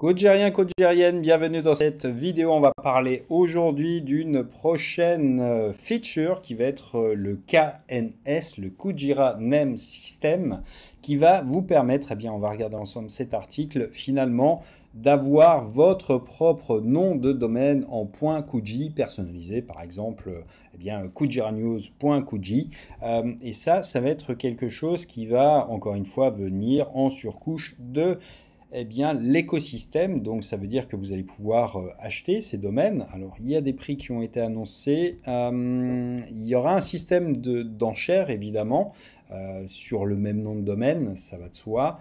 Codegérien, codegérienne, bienvenue dans cette vidéo. On va parler aujourd'hui d'une prochaine feature qui va être le KNS, le Kujira Name System, qui va vous permettre, eh bien, on va regarder ensemble cet article, finalement, d'avoir votre propre nom de domaine en .kuji personnalisé, par exemple, eh bien, kujiranews.kuji. Et ça va être quelque chose qui va, encore une fois, venir en surcouche de bien, l'écosystème. Donc ça veut dire que vous allez pouvoir acheter ces domaines. Alors il y a des prix qui ont été annoncés. Il y aura un système d'enchères évidemment sur le même nom de domaine, ça va de soi.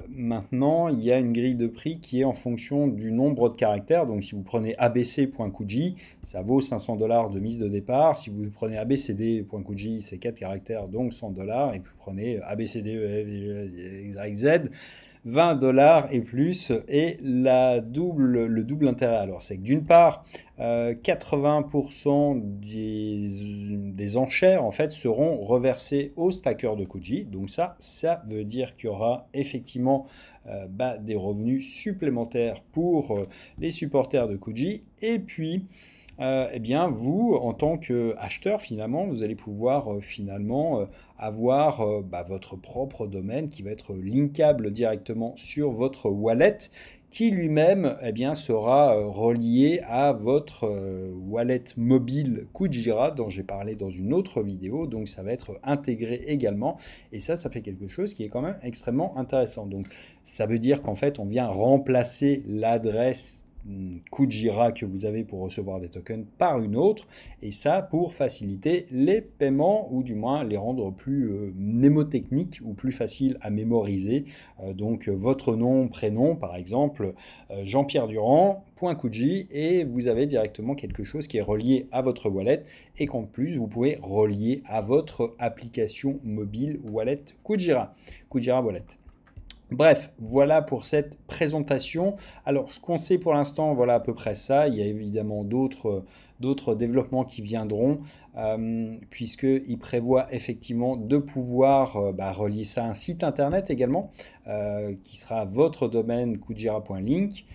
Maintenant, il y a une grille de prix qui est en fonction du nombre de caractères. Donc si vous prenez abc.kuji, ça vaut 500 $ de mise de départ. Si vous prenez abcd.kuji, c'est 4 caractères, donc 100 $. Et vous prenez abcd, 20 $ et plus, et le double intérêt. Alors, c'est que d'une part, 80% des enchères en fait seront reversées au stacker de Kuji. Donc ça veut dire qu'il y aura effectivement des revenus supplémentaires pour les supporters de Kuji. Et puis, eh bien, vous, en tant qu'acheteur, finalement, vous allez pouvoir avoir votre propre domaine qui va être linkable directement sur votre wallet, qui lui-même eh bien, sera relié à votre wallet mobile Kujira, dont j'ai parlé dans une autre vidéo. Donc, ça va être intégré également. Et ça fait quelque chose qui est quand même extrêmement intéressant. Donc, ça veut dire qu'en fait, on vient remplacer l'adresse Kujira que vous avez pour recevoir des tokens par une autre, et ça pour faciliter les paiements ou du moins les rendre plus mnémotechniques ou plus faciles à mémoriser. Donc votre nom, prénom par exemple, Jean-Pierre Durand, .kuji, et vous avez directement quelque chose qui est relié à votre wallet et qu'en plus vous pouvez relier à votre application mobile wallet Kujira Wallet. Bref, voilà pour cette présentation. Alors, ce qu'on sait pour l'instant, voilà à peu près ça. Il y a évidemment d'autres développements qui viendront, puisqu'ils prévoient effectivement de pouvoir relier ça à un site internet également, qui sera votre domaine kujira.link.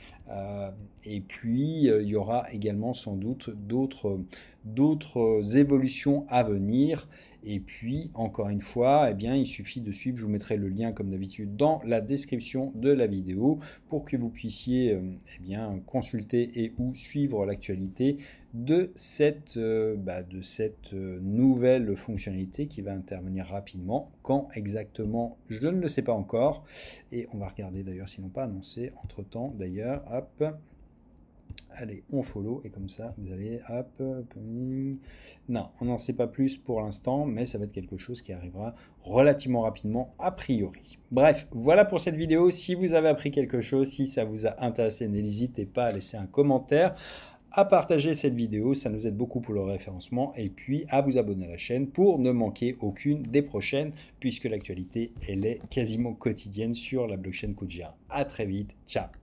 Et puis, il y aura également sans doute d'autres évolutions à venir. Et puis, encore une fois, eh bien, il suffit de suivre. Je vous mettrai le lien, comme d'habitude, dans la description de la vidéo pour que vous puissiez eh bien, consulter et ou suivre l'actualité de cette nouvelle fonctionnalité qui va intervenir rapidement. Quand exactement, je ne le sais pas encore. Et on va regarder d'ailleurs s'ils n'ont pas annoncé entre-temps. D'ailleurs, hop. Allez, on follow et comme ça, vous allez, hop, non, on n'en sait pas plus pour l'instant, mais ça va être quelque chose qui arrivera relativement rapidement a priori. Bref, voilà pour cette vidéo. Si vous avez appris quelque chose, si ça vous a intéressé, n'hésitez pas à laisser un commentaire, à partager cette vidéo, ça nous aide beaucoup pour le référencement, et puis à vous abonner à la chaîne pour ne manquer aucune des prochaines, puisque l'actualité, elle est quasiment quotidienne sur la blockchain Kujira. À très vite, ciao.